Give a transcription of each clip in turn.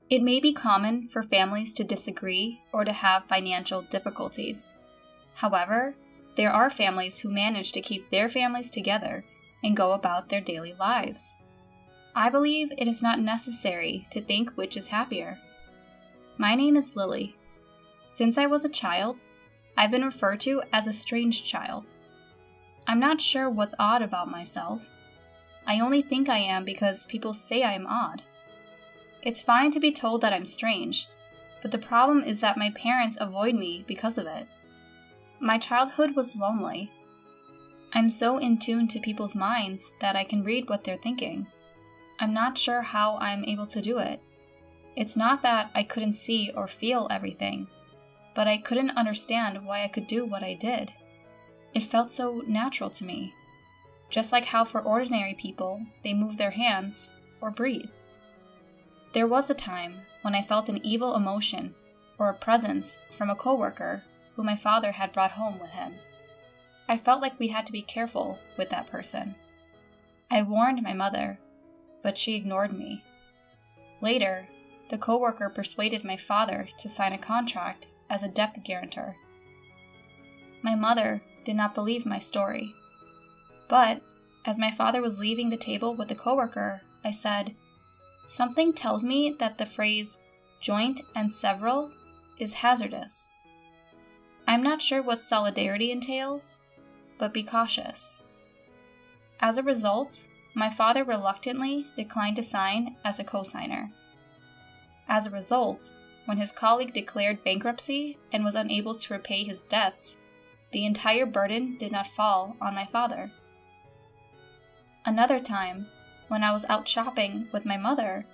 It may be common for families to disagree or to have financial difficulties. However, there are families who manage to keep their families together and go about their daily lives. I believe it is not necessary to think which is happier. My name is Lily. Since I was a child, I've been referred to as a strange child. I'm not sure what's odd about myself. I only think I am because people say I'm odd. It's fine to be told that I'm strange, but the problem is that my parents avoid me because of it. My childhood was lonely. I'm so in tune to people's minds that I can read what they're thinking. I'm not sure how I'm able to do it. It's not that I couldn't see or feel everything, but I couldn't understand why I could do what I did. It felt so natural to me. Just like how for ordinary people, they move their hands or breathe. There was a time when I felt an evil emotion or a presence from a coworker who my father had brought home with him. I felt like we had to be careful with that person. I warned my mother, but she ignored me. Later, the coworker persuaded my father to sign a contract as a debt guarantor. My mother did not believe my story. But, as my father was leaving the table with the coworker, I said, "Something tells me that the phrase joint and several is hazardous. I'm not sure what solidarity entails, but be cautious." As a result, my father reluctantly declined to sign as a co-signer. As a result, when his colleague declared bankruptcy and was unable to repay his debts, the entire burden did not fall on my father. Another time, when I was out shopping with my mother,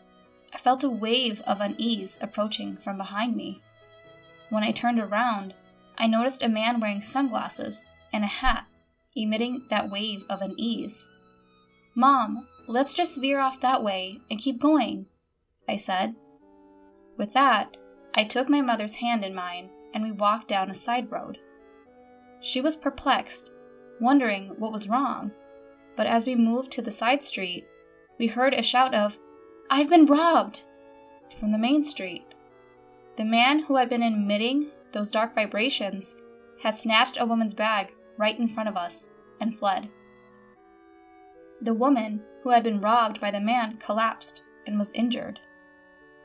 I felt a wave of unease approaching from behind me. When I turned around, I noticed a man wearing sunglasses and a hat, emitting that wave of unease. "Mom, let's just veer off that way and keep going," I said. With that, I took my mother's hand in mine and we walked down a side road. She was perplexed, wondering what was wrong, but as we moved to the side street, we heard a shout of, "I've been robbed!" from the main street. The man who had been emitting those dark vibrations had snatched a woman's bag right in front of us and fled. The woman who had been robbed by the man collapsed and was injured.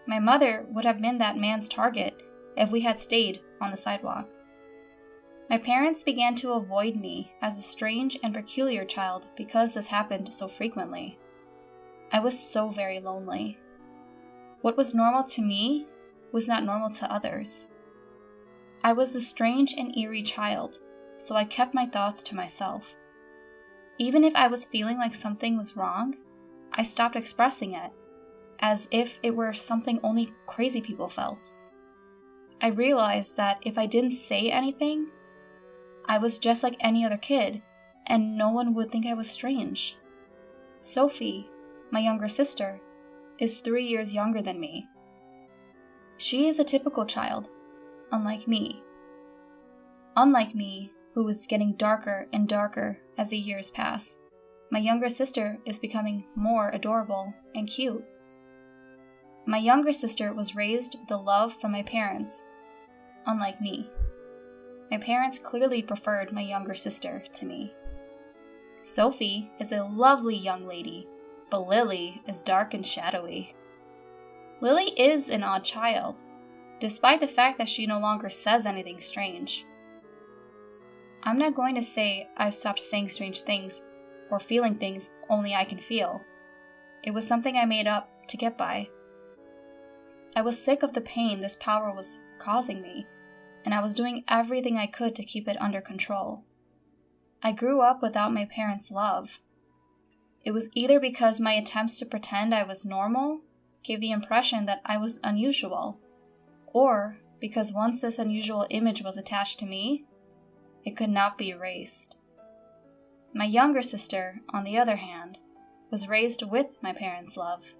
My mother would have been that man's target if we had stayed on the sidewalk. My parents began to avoid me as a strange and peculiar child because this happened so frequently. I was so very lonely. What was normal to me was not normal to others. I was the strange and eerie child, so I kept my thoughts to myself. Even if I was feeling like something was wrong, I stopped expressing it, as if it were something only crazy people felt. I realized that if I didn't say anything, I was just like any other kid, and no one would think I was strange. Sophie, my younger sister, is 3 years younger than me. She is a typical child, unlike me. Unlike me, who is getting darker and darker as the years pass, my younger sister is becoming more adorable and cute. My younger sister was raised with the love from my parents, unlike me. My parents clearly preferred my younger sister to me. Sophie is a lovely young lady, but Lily is dark and shadowy. Lily is an odd child, despite the fact that she no longer says anything strange. I'm not going to say I've stopped saying strange things or feeling things only I can feel. It was something I made up to get by. I was sick of the pain this power was causing me, and I was doing everything I could to keep it under control. I grew up without my parents' love. It was either because my attempts to pretend I was normal gave the impression that I was unusual, or because once this unusual image was attached to me, it could not be erased. My younger sister, on the other hand, was raised with my parents' love.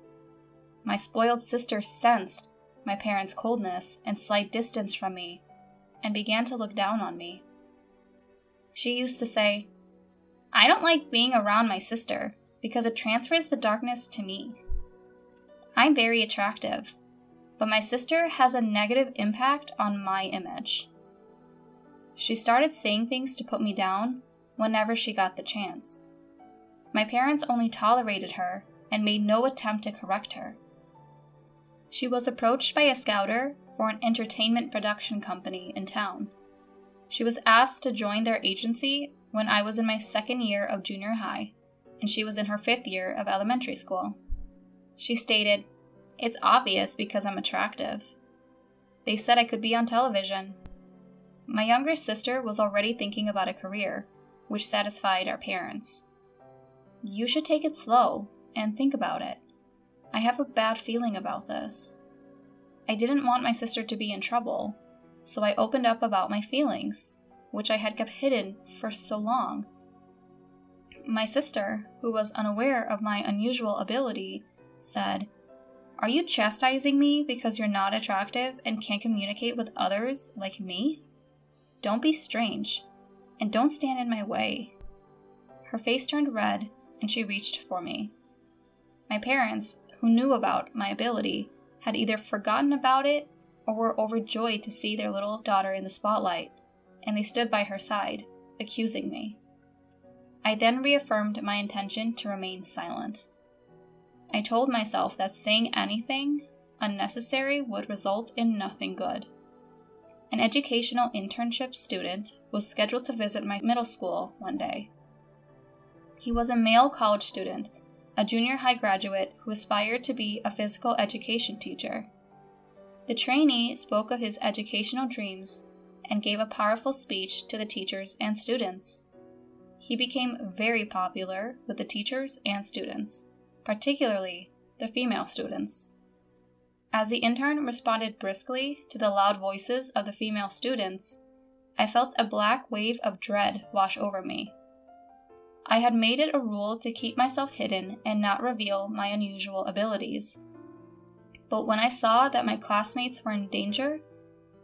My spoiled sister sensed my parents' coldness and slight distance from me and began to look down on me. She used to say, "I don't like being around my sister because it transfers the darkness to me. I'm very attractive. but my sister has a negative impact on my image. She started saying things to put me down whenever she got the chance. My parents only tolerated her and made no attempt to correct her. She was approached by a scouter for an entertainment production company in town. She was asked to join their agency when I was in my second year of junior high, and she was in her 5th year of elementary school. She stated, "It's obvious because I'm attractive." They said I could be on television. My younger sister was already thinking about a career, which satisfied our parents. "You should take it slow and think about it. I have a bad feeling about this." I didn't want my sister to be in trouble, so I opened up about my feelings, which I had kept hidden for so long. My sister, who was unaware of my unusual ability, said, "Are you chastising me because you're not attractive and can't communicate with others like me? Don't be strange, and don't stand in my way." Her face turned red, and she reached for me. My parents, who knew about my ability, had either forgotten about it or were overjoyed to see their little daughter in the spotlight, and they stood by her side, accusing me. I then reaffirmed my intention to remain silent. I told myself that saying anything unnecessary would result in nothing good. An educational internship student was scheduled to visit my middle school one day. He was a male college student, a junior high graduate who aspired to be a physical education teacher. The trainee spoke of his educational dreams and gave a powerful speech to the teachers and students. He became very popular with the teachers and students, particularly the female students. As the intern responded briskly to the loud voices of the female students, I felt a black wave of dread wash over me. I had made it a rule to keep myself hidden and not reveal my unusual abilities. But when I saw that my classmates were in danger,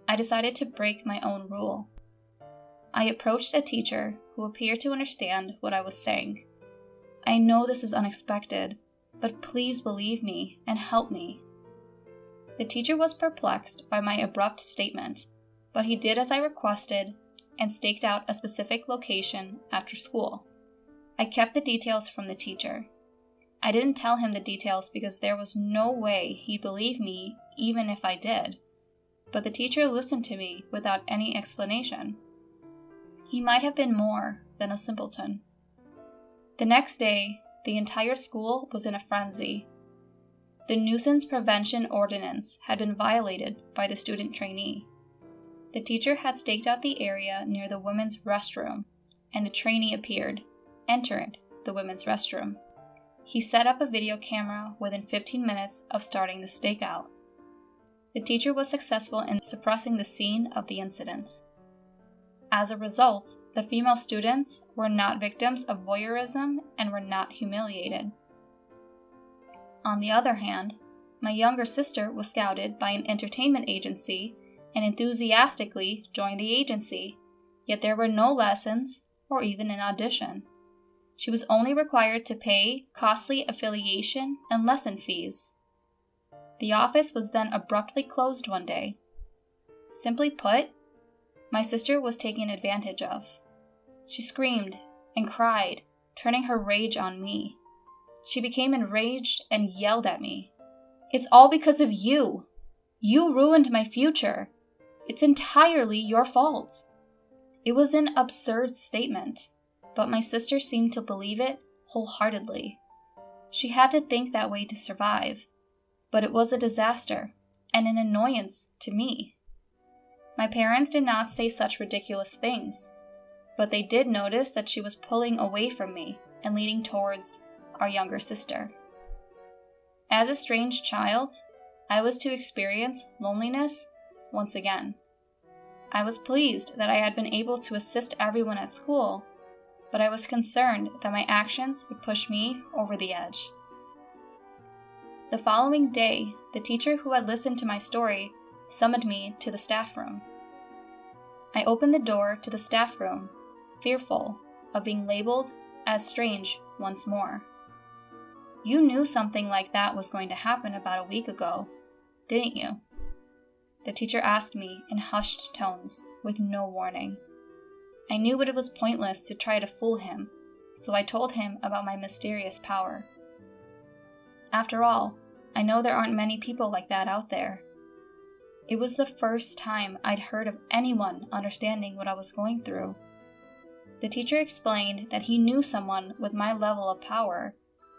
I decided to break my own rule. I approached a teacher who appeared to understand what I was saying. "I know this is unexpected, but please believe me and help me." The teacher was perplexed by my abrupt statement, but he did as I requested and staked out a specific location after school. I kept the details from the teacher. I didn't tell him the details because there was no way he'd believe me even if I did. But the teacher listened to me without any explanation. He might have been more than a simpleton. The next day, the entire school was in a frenzy. The nuisance prevention ordinance had been violated by the student trainee. The teacher had staked out the area near the women's restroom, and the trainee appeared, entered the women's restroom. He set up a video camera within 15 minutes of starting the stakeout. The teacher was successful in suppressing the scene of the incident. As a result, the female students were not victims of voyeurism and were not humiliated. On the other hand, my younger sister was scouted by an entertainment agency and enthusiastically joined the agency, yet there were no lessons or even an audition. She was only required to pay costly affiliation and lesson fees. The office was then abruptly closed one day. Simply put, my sister was taken advantage of. She screamed and cried, turning her rage on me. She became enraged and yelled at me. "It's all because of you. You ruined my future. It's entirely your fault." It was an absurd statement, but my sister seemed to believe it wholeheartedly. She had to think that way to survive, but it was a disaster and an annoyance to me. My parents did not say such ridiculous things, but they did notice that she was pulling away from me and leaning towards our younger sister. As a strange child, I was to experience loneliness once again. I was pleased that I had been able to assist everyone at school, but I was concerned that my actions would push me over the edge. The following day, the teacher who had listened to my story summoned me to the staff room. I opened the door to the staff room, fearful of being labeled as strange once more. "You knew something like that was going to happen about a week ago. didn't you?" The teacher asked me in hushed tones, with no warning. I knew it was pointless to try to fool him, so I told him about my mysterious power. After all, I know there aren't many people like that out there. It was the first time I'd heard of anyone understanding what I was going through. The teacher explained that he knew someone with my level of power,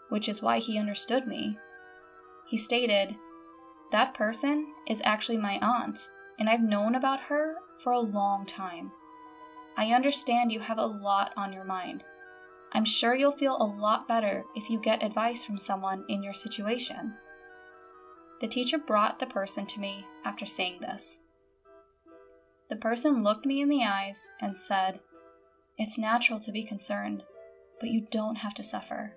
which is why he understood me. He stated, "That person is actually my aunt, and I've known about her for a long time. I understand you have a lot on your mind. I'm sure you'll feel a lot better if you get advice from someone in your situation." The teacher brought the person to me after saying this. The person looked me in the eyes and said, "It's natural to be concerned, but you don't have to suffer."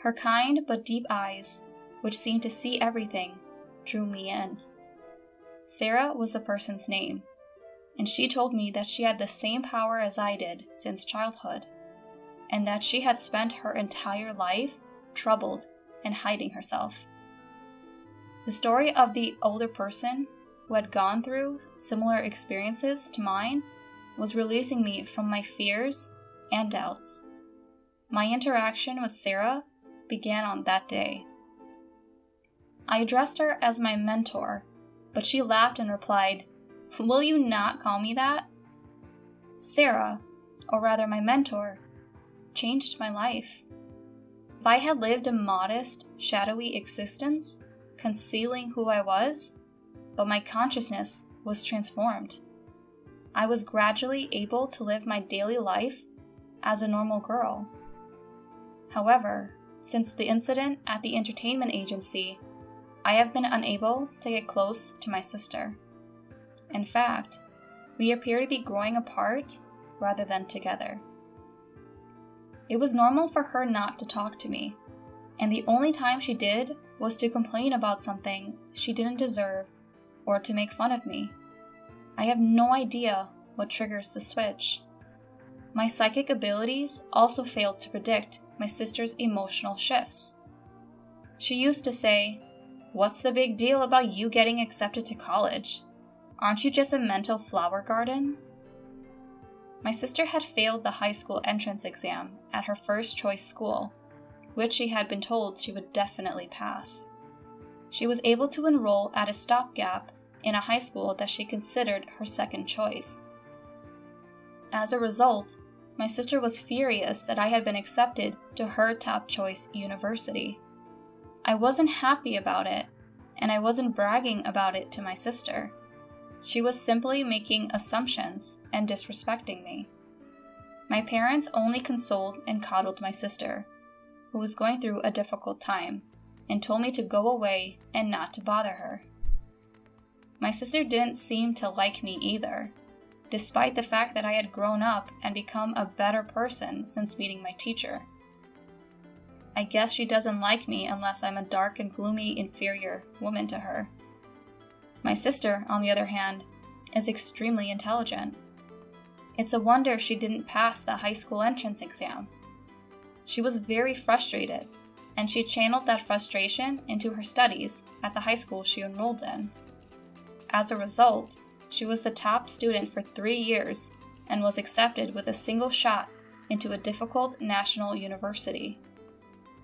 Her kind but deep eyes, which seemed to see everything, drew me in. Sarah was the person's name, and she told me that she had the same power as I did since childhood, and that she had spent her entire life troubled and hiding herself. The story of the older person who had gone through similar experiences to mine was releasing me from my fears and doubts. My interaction with Sarah began on that day. I addressed her as my mentor, but she laughed and replied, "Will you not call me that?" Sarah, or rather my mentor, changed my life. If I had lived a modest, shadowy existence, concealing who I was, but my consciousness was transformed. I was gradually able to live my daily life as a normal girl. However, since the incident at the entertainment agency, I have been unable to get close to my sister. In fact, we appear to be growing apart rather than together. It was normal for her not to talk to me, and the only time she did was to complain about something she didn't deserve or to make fun of me. I have no idea what triggers the switch. My psychic abilities also failed to predict my sister's emotional shifts. She used to say, "What's the big deal about you getting accepted to college? Aren't you just a mental flower garden?" My sister had failed the high school entrance exam at her first choice school, which she had been told she would definitely pass. She was able to enroll at a stopgap in a high school that she considered her second choice. As a result, my sister was furious that I had been accepted to her top choice university. I wasn't happy about it, and I wasn't bragging about it to my sister. She was simply making assumptions and disrespecting me. My parents only consoled and coddled my sister, who was going through a difficult time, and told me to go away and not to bother her. My sister didn't seem to like me either, despite the fact that I had grown up and become a better person since meeting my teacher. I guess she doesn't like me unless I'm a dark and gloomy inferior woman to her. My sister, on the other hand, is extremely intelligent. It's a wonder she didn't pass the high school entrance exam. She was very frustrated, and she channeled that frustration into her studies at the high school she enrolled in. As a result, she was the top student for 3 years and was accepted with a single shot into a difficult national university.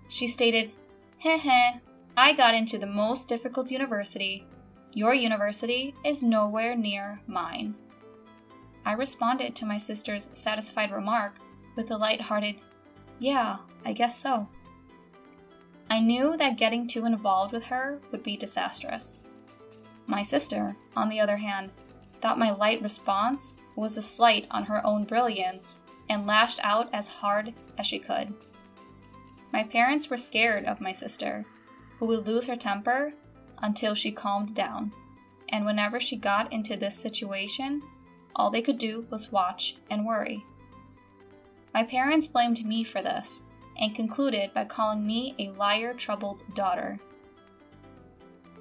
She stated, "Heh heh, I got into the most difficult university. Your university is nowhere near mine." I responded to my sister's satisfied remark with a lighthearted, "Yeah, I guess so." I knew that getting too involved with her would be disastrous. My sister, on the other hand, thought my light response was a slight on her own brilliance and lashed out as hard as she could. My parents were scared of my sister, who would lose her temper until she calmed down, and whenever she got into this situation, all they could do was watch and worry. My parents blamed me for this, and concluded by calling me a liar-troubled daughter.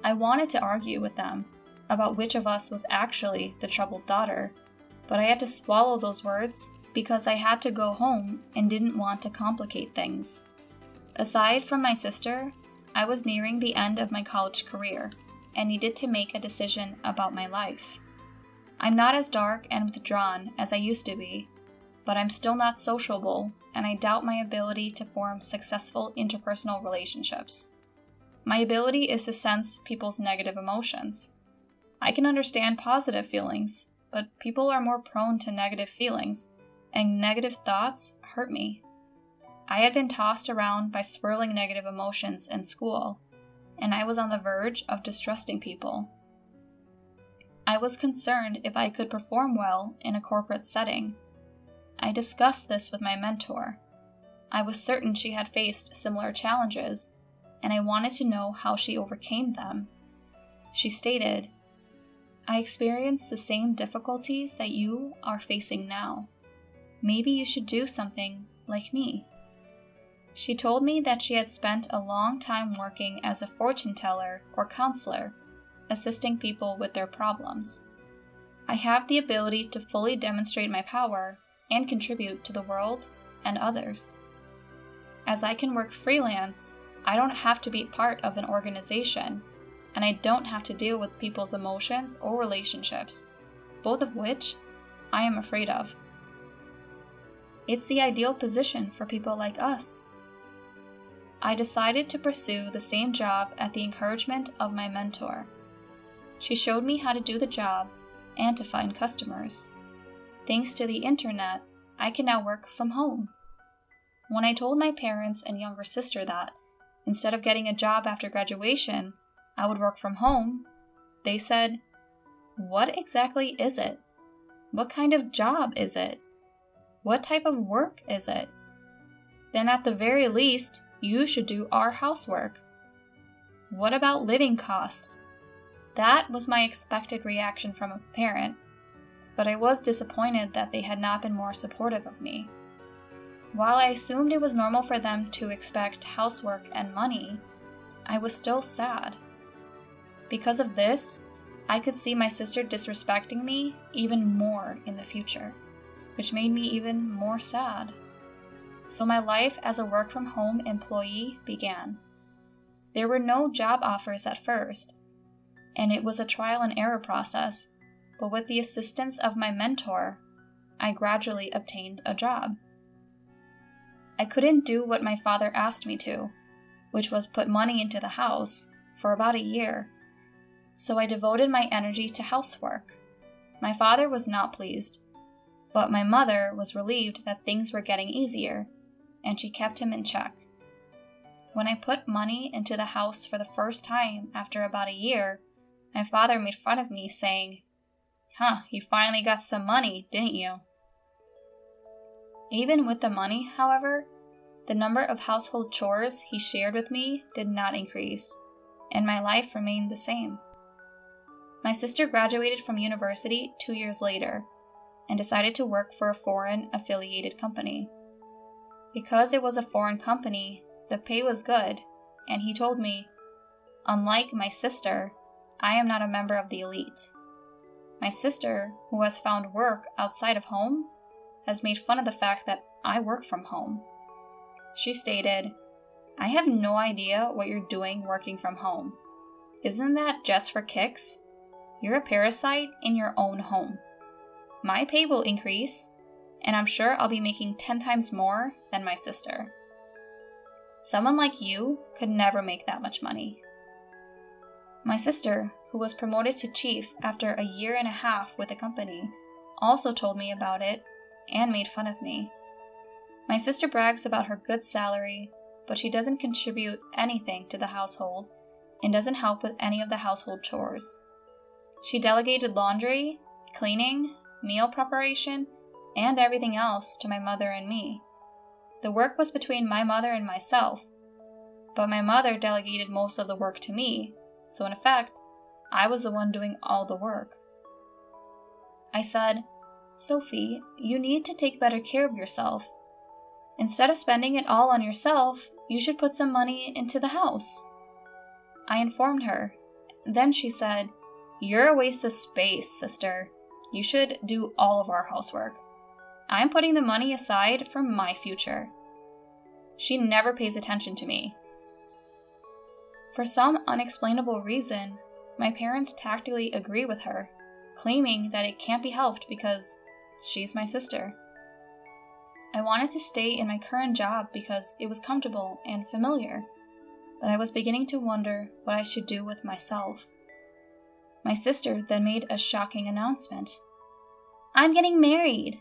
I wanted to argue with them about which of us was actually the troubled daughter, but I had to swallow those words because I had to go home and didn't want to complicate things. Aside from my sister, I was nearing the end of my college career, and needed to make a decision about my life. I'm not as dark and withdrawn as I used to be, but I'm still not sociable, and I doubt my ability to form successful interpersonal relationships. My ability is to sense people's negative emotions. I can understand positive feelings, but people are more prone to negative feelings, and negative thoughts hurt me. I had been tossed around by swirling negative emotions in school, and I was on the verge of distrusting people. I was concerned if I could perform well in a corporate setting. I discussed this with my mentor. I was certain she had faced similar challenges, and I wanted to know how she overcame them. She stated, "I experienced the same difficulties that you are facing now. Maybe you should do something like me." She told me that she had spent a long time working as a fortune teller or counselor, assisting people with their problems. I have the ability to fully demonstrate my power and contribute to the world and others. As I can work freelance, I don't have to be part of an organization, and I don't have to deal with people's emotions or relationships, both of which I am afraid of. It's the ideal position for people like us. I decided to pursue the same job at the encouragement of my mentor. She showed me how to do the job and to find customers. Thanks to the internet, I can now work from home. When I told my parents and younger sister that, instead of getting a job after graduation, I would work from home, they said, "What exactly is it? What kind of job is it? What type of work is it? Then at the very least, you should do our housework. What about living costs?" That was my expected reaction from a parent, but I was disappointed that they had not been more supportive of me. While I assumed it was normal for them to expect housework and money, I was still sad. Because of this, I could see my sister disrespecting me even more in the future, which made me even more sad. So my life as a work-from-home employee began. There were no job offers at first, and it was a trial and error process, but with the assistance of my mentor, I gradually obtained a job. I couldn't do what my father asked me to, which was put money into the house, for about a year, so I devoted my energy to housework. My father was not pleased, but my mother was relieved that things were getting easier, and she kept him in check. When I put money into the house for the first time after about a year, my father made fun of me, saying, You finally got some money, didn't you?" Even with the money, however, the number of household chores he shared with me did not increase, and my life remained the same. My sister graduated from university 2 years later and decided to work for a foreign affiliated company. Because it was a foreign company, the pay was good, and he told me, "Unlike my sister, I am not a member of the elite." My sister, who has found work outside of home, has made fun of the fact that I work from home. She stated, "I have no idea what you're doing working from home. Isn't that just for kicks? You're a parasite in your own home. My pay will increase, and I'm sure I'll be making 10 times more than my sister. Someone like you could never make that much money." My sister, who was promoted to chief after a year and a half with the company, also told me about it and made fun of me. My sister brags about her good salary, but she doesn't contribute anything to the household and doesn't help with any of the household chores. She delegated laundry, cleaning, meal preparation, and everything else to my mother and me. The work was between my mother and myself, but my mother delegated most of the work to me, so in effect, I was the one doing all the work. I said, "Sophie, you need to take better care of yourself. Instead of spending it all on yourself, you should put some money into the house." I informed her. Then she said, "You're a waste of space, sister. You should do all of our housework. I'm putting the money aside for my future." She never pays attention to me. For some unexplainable reason, My parents tactfully agree with her, claiming that it can't be helped because she's my sister. I wanted to stay in my current job because it was comfortable and familiar, but I was beginning to wonder what I should do with myself. My sister then made a shocking announcement. "I'm getting married!"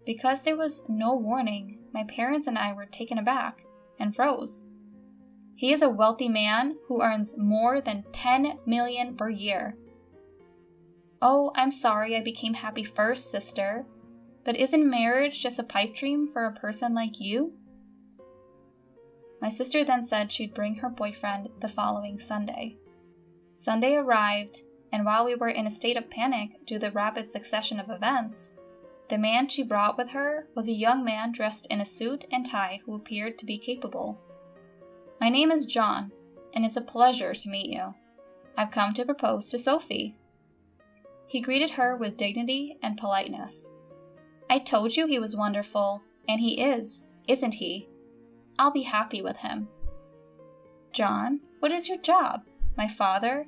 Because there was no warning, my parents and I were taken aback and froze. He is a wealthy man who earns more than $10 million per year. "Oh, I'm sorry I became happy first, sister. But isn't marriage just a pipe dream for a person like you?" My sister then said she'd bring her boyfriend the following Sunday. Sunday arrived, and while we were in a state of panic due to the rapid succession of events, the man she brought with her was a young man dressed in a suit and tie who appeared to be capable. "My name is John, and it's a pleasure to meet you. I've come to propose to Sophie." He greeted her with dignity and politeness. "I told you he was wonderful, and he is, isn't he? I'll be happy with him." "John, what is your job?" My father,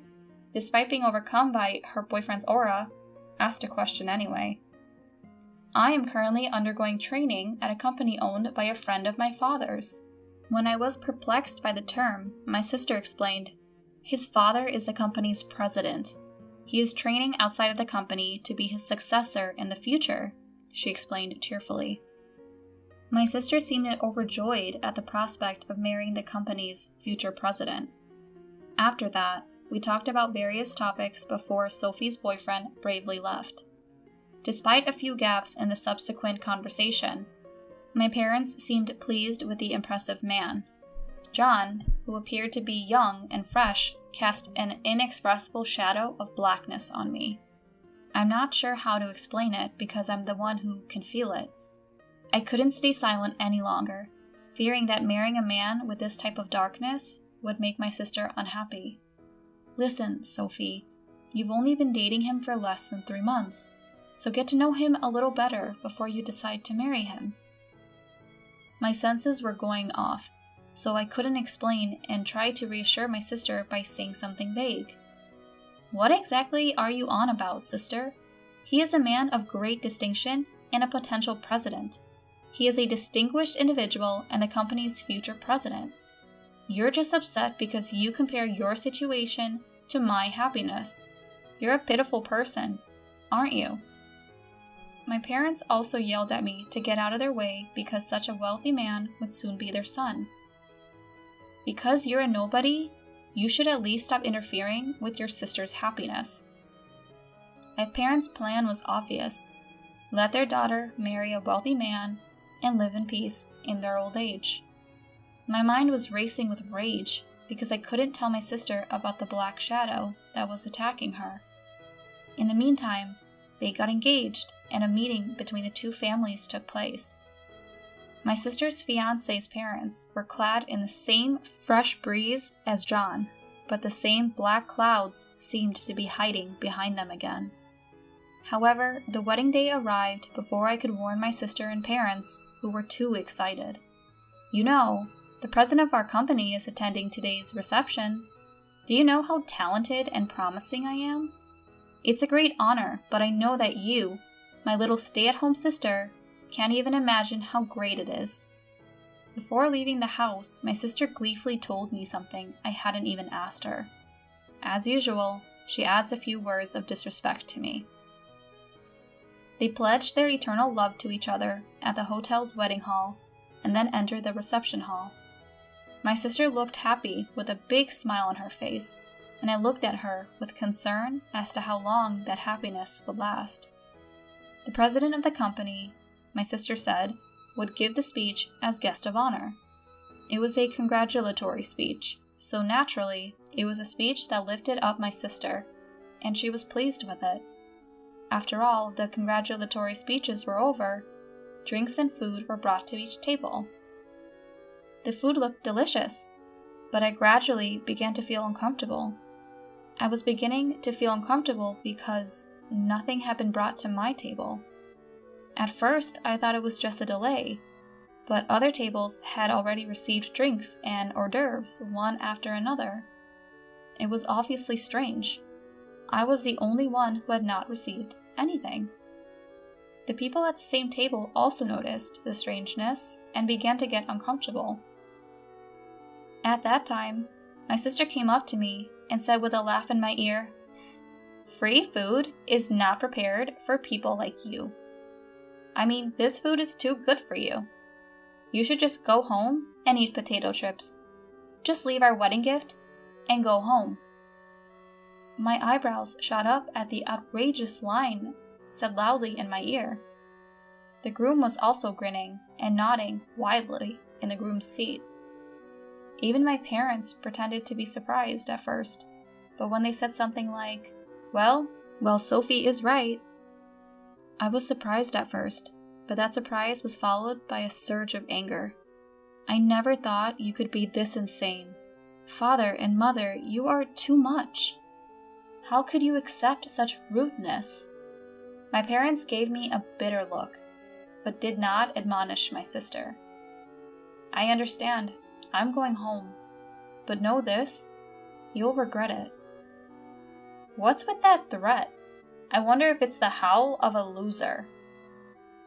despite being overcome by her boyfriend's aura, asked a question anyway. "I am currently undergoing training at a company owned by a friend of my father's." When I was perplexed by the term, my sister explained, "His father is the company's president. He is training outside of the company to be his successor in the future," she explained cheerfully. My sister seemed overjoyed at the prospect of marrying the company's future president. After that, we talked about various topics before Sophie's boyfriend bravely left. Despite a few gaps in the subsequent conversation, my parents seemed pleased with the impressive man. John, who appeared to be young and fresh, cast an inexpressible shadow of blackness on me. I'm not sure how to explain it because I'm the one who can feel it. I couldn't stay silent any longer, fearing that marrying a man with this type of darkness would make my sister unhappy. "Listen, Sophie, you've only been dating him for less than 3 months, so get to know him a little better before you decide to marry him." My senses were going off, so I couldn't explain and tried to reassure my sister by saying something vague. "What exactly are you on about, sister? He is a man of great distinction and a potential president. He is a distinguished individual and the company's future president. You're just upset because you compare your situation to my happiness. You're a pitiful person, aren't you?" My parents also yelled at me to get out of their way because such a wealthy man would soon be their son. "Because you're a nobody, you should at least stop interfering with your sister's happiness." My parents' plan was obvious. Let their daughter marry a wealthy man and live in peace in their old age. My mind was racing with rage because I couldn't tell my sister about the black shadow that was attacking her. In the meantime, they got engaged and a meeting between the two families took place. My sister's fiancé's parents were clad in the same fresh breeze as John, but the same black clouds seemed to be hiding behind them again. However, the wedding day arrived before I could warn my sister and parents, who were too excited. "You know, the president of our company is attending today's reception. Do you know how talented and promising I am? It's a great honor, but I know that you, my little stay-at-home sister, can't even imagine how great it is." Before leaving the house, my sister gleefully told me something I hadn't even asked her. As usual, she adds a few words of disrespect to me. They pledged their eternal love to each other at the hotel's wedding hall, and then entered the reception hall. My sister looked happy with a big smile on her face, and I looked at her with concern as to how long that happiness would last. The president of the company, my sister said, would give the speech as guest of honor. It was a congratulatory speech, so naturally, it was a speech that lifted up my sister, and she was pleased with it. After all the congratulatory speeches were over, drinks and food were brought to each table. The food looked delicious, but I gradually began to feel uncomfortable. I was beginning to feel uncomfortable because nothing had been brought to my table. At first, I thought it was just a delay, but other tables had already received drinks and hors d'oeuvres one after another. It was obviously strange. I was the only one who had not received anything. The people at the same table also noticed the strangeness and began to get uncomfortable. At that time, my sister came up to me and said with a laugh in my ear, "Free food is not prepared for people like you. I mean, this food is too good for you. You should just go home and eat potato chips. Just leave our wedding gift and go home." My eyebrows shot up at the outrageous line said loudly in my ear. The groom was also grinning and nodding widely in the groom's seat. Even my parents pretended to be surprised at first, but when they said something like, well, Sophie is right. I was surprised at first, but that surprise was followed by a surge of anger. I never thought you could be this insane. Father and mother, you are too much. How could you accept such rudeness? My parents gave me a bitter look, but did not admonish my sister. I understand. I'm going home. But know this, you'll regret it. What's with that threat? I wonder if it's the howl of a loser.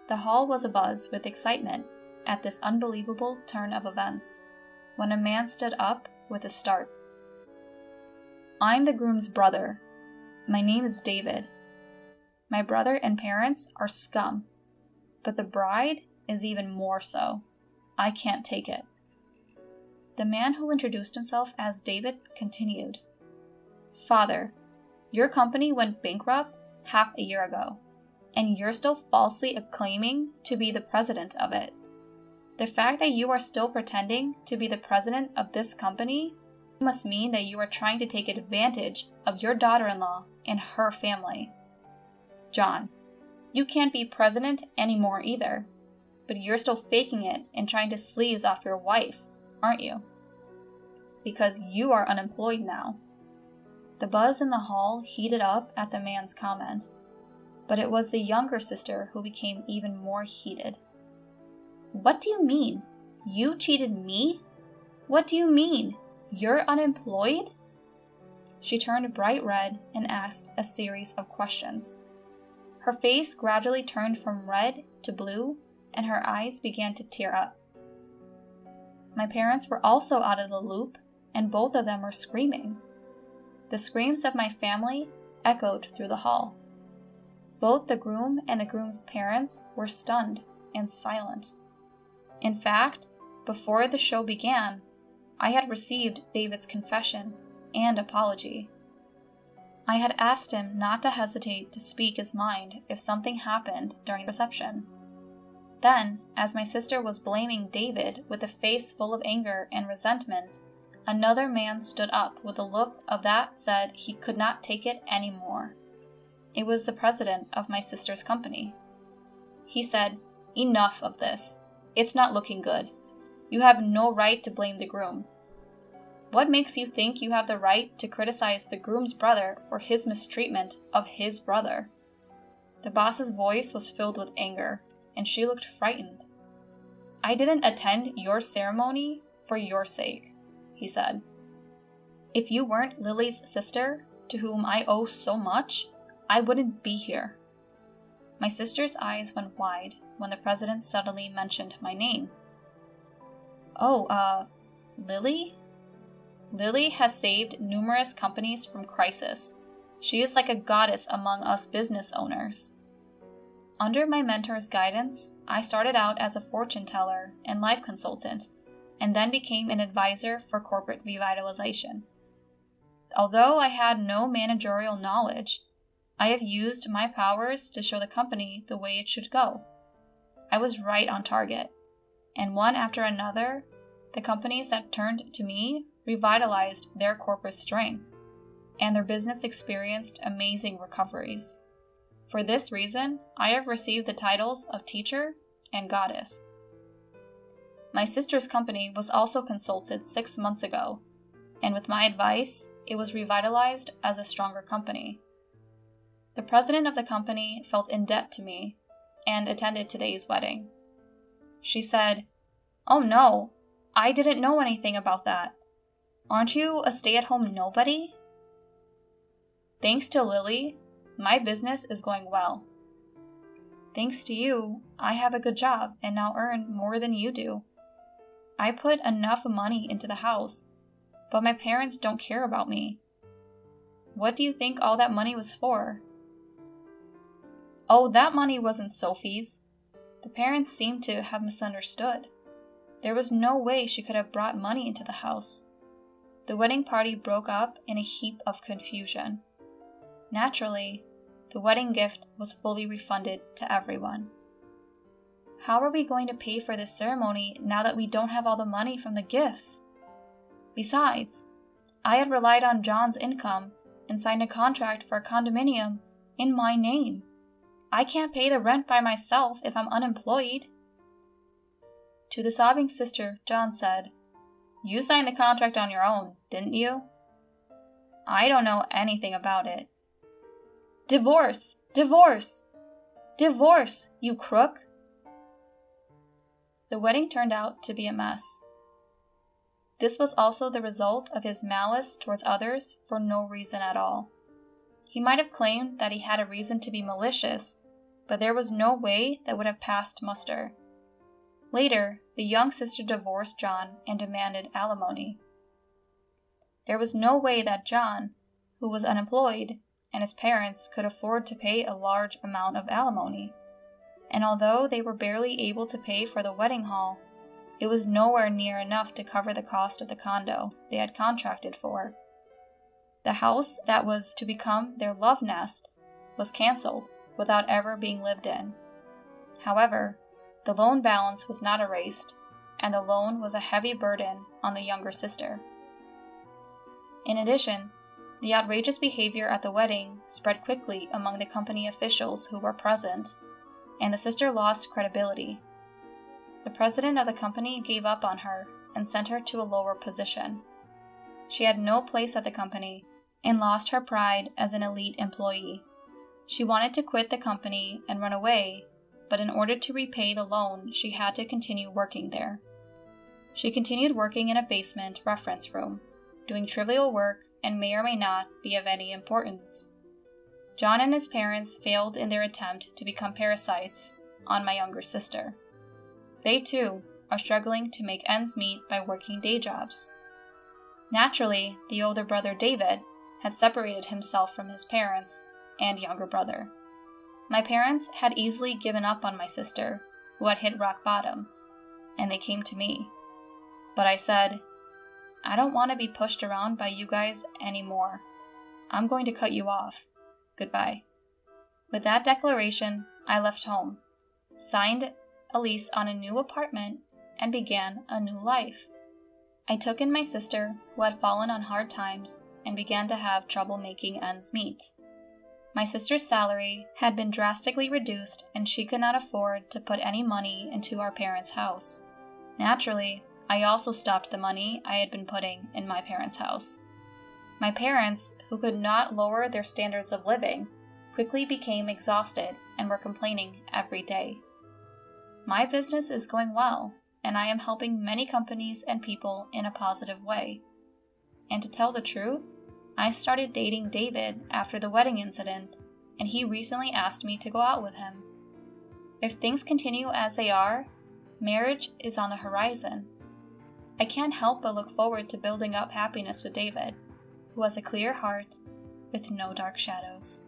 The hall was abuzz with excitement at this unbelievable turn of events, when a man stood up with a start. I'm the groom's brother. My name is David. My brother and parents are scum, but the bride is even more so. I can't take it. The man who introduced himself as David continued, Father, your company went bankrupt half a year ago, and you're still falsely claiming to be the president of it. The fact that you are still pretending to be the president of this company must mean that you are trying to take advantage of your daughter-in-law and her family. John, you can't be president anymore either, but you're still faking it and trying to sleaze off your wife, aren't you? Because you are unemployed now. The buzz in the hall heated up at the man's comment, but it was the younger sister who became even more heated. What do you mean? You cheated me? What do you mean? You're unemployed? She turned bright red and asked a series of questions. Her face gradually turned from red to blue, and her eyes began to tear up. My parents were also out of the loop, and both of them were screaming. The screams of my family echoed through the hall. Both the groom and the groom's parents were stunned and silent. In fact, before the show began, I had received David's confession and apology. I had asked him not to hesitate to speak his mind if something happened during the reception. Then, as my sister was blaming David with a face full of anger and resentment, another man stood up with a look of that said he could not take it anymore. It was the president of my sister's company. He said, "Enough of this. It's not looking good. You have no right to blame the groom. What makes you think you have the right to criticize the groom's brother for his mistreatment of his brother?" The boss's voice was filled with anger, and she looked frightened. "I didn't attend your ceremony for your sake," he said. "If you weren't Lily's sister, to whom I owe so much, I wouldn't be here." My sister's eyes went wide when the president suddenly mentioned my name. "Oh, Lily? Lily has saved numerous companies from crisis. She is like a goddess among us business owners." Under my mentor's guidance, I started out as a fortune teller and life consultant, and then became an advisor for corporate revitalization. Although I had no managerial knowledge, I have used my powers to show the company the way it should go. I was right on target, and one after another, the companies that turned to me revitalized their corporate strength, and their business experienced amazing recoveries. For this reason, I have received the titles of teacher and goddess. My sister's company was also consulted 6 months ago, and with my advice, it was revitalized as a stronger company. The president of the company felt in debt to me and attended today's wedding. She said, "Oh no, I didn't know anything about that. Aren't you a stay-at-home nobody? Thanks to Lily, my business is going well. Thanks to you, I have a good job and now earn more than you do. I put enough money into the house, but my parents don't care about me. What do you think all that money was for? Oh, that money wasn't Sophie's. The parents seemed to have misunderstood. There was no way she could have brought money into the house. The wedding party broke up in a heap of confusion. Naturally, the wedding gift was fully refunded to everyone. How are we going to pay for this ceremony now that we don't have all the money from the gifts? Besides, I had relied on John's income and signed a contract for a condominium in my name. I can't pay the rent by myself if I'm unemployed. To the sobbing sister, John said, "You signed the contract on your own, didn't you?" "I don't know anything about it." "Divorce! Divorce! Divorce, you crook!" The wedding turned out to be a mess. This was also the result of his malice towards others for no reason at all. He might have claimed that he had a reason to be malicious, but there was no way that would have passed muster. Later, the young sister divorced John and demanded alimony. There was no way that John, who was unemployed, and his parents could afford to pay a large amount of alimony. And although they were barely able to pay for the wedding hall, it was nowhere near enough to cover the cost of the condo they had contracted for. The house that was to become their love nest was canceled without ever being lived in. However, the loan balance was not erased, and the loan was a heavy burden on the younger sister. In addition, the outrageous behavior at the wedding spread quickly among the company officials who were present, and the sister lost credibility. The president of the company gave up on her and sent her to a lower position. She had no place at the company and lost her pride as an elite employee. She wanted to quit the company and run away, but in order to repay the loan, she had to continue working there. She continued working in a basement reference room, doing trivial work and may or may not be of any importance. John and his parents failed in their attempt to become parasites on my younger sister. They too are struggling to make ends meet by working day jobs. Naturally, the older brother David had separated himself from his parents and younger brother. My parents had easily given up on my sister, who had hit rock bottom, and they came to me. But I said, "I don't want to be pushed around by you guys anymore. I'm going to cut you off. Goodbye." With that declaration, I left home, signed a lease on a new apartment, and began a new life. I took in my sister, who had fallen on hard times, and began to have trouble making ends meet. My sister's salary had been drastically reduced, and she could not afford to put any money into our parents' house. Naturally, I also stopped the money I had been putting in my parents' house. My parents, who could not lower their standards of living, quickly became exhausted and were complaining every day. My business is going well, and I am helping many companies and people in a positive way. And to tell the truth, I started dating David after the wedding incident, and he recently asked me to go out with him. If things continue as they are, marriage is on the horizon. I can't help but look forward to building up happiness with David, who has a clear heart with no dark shadows.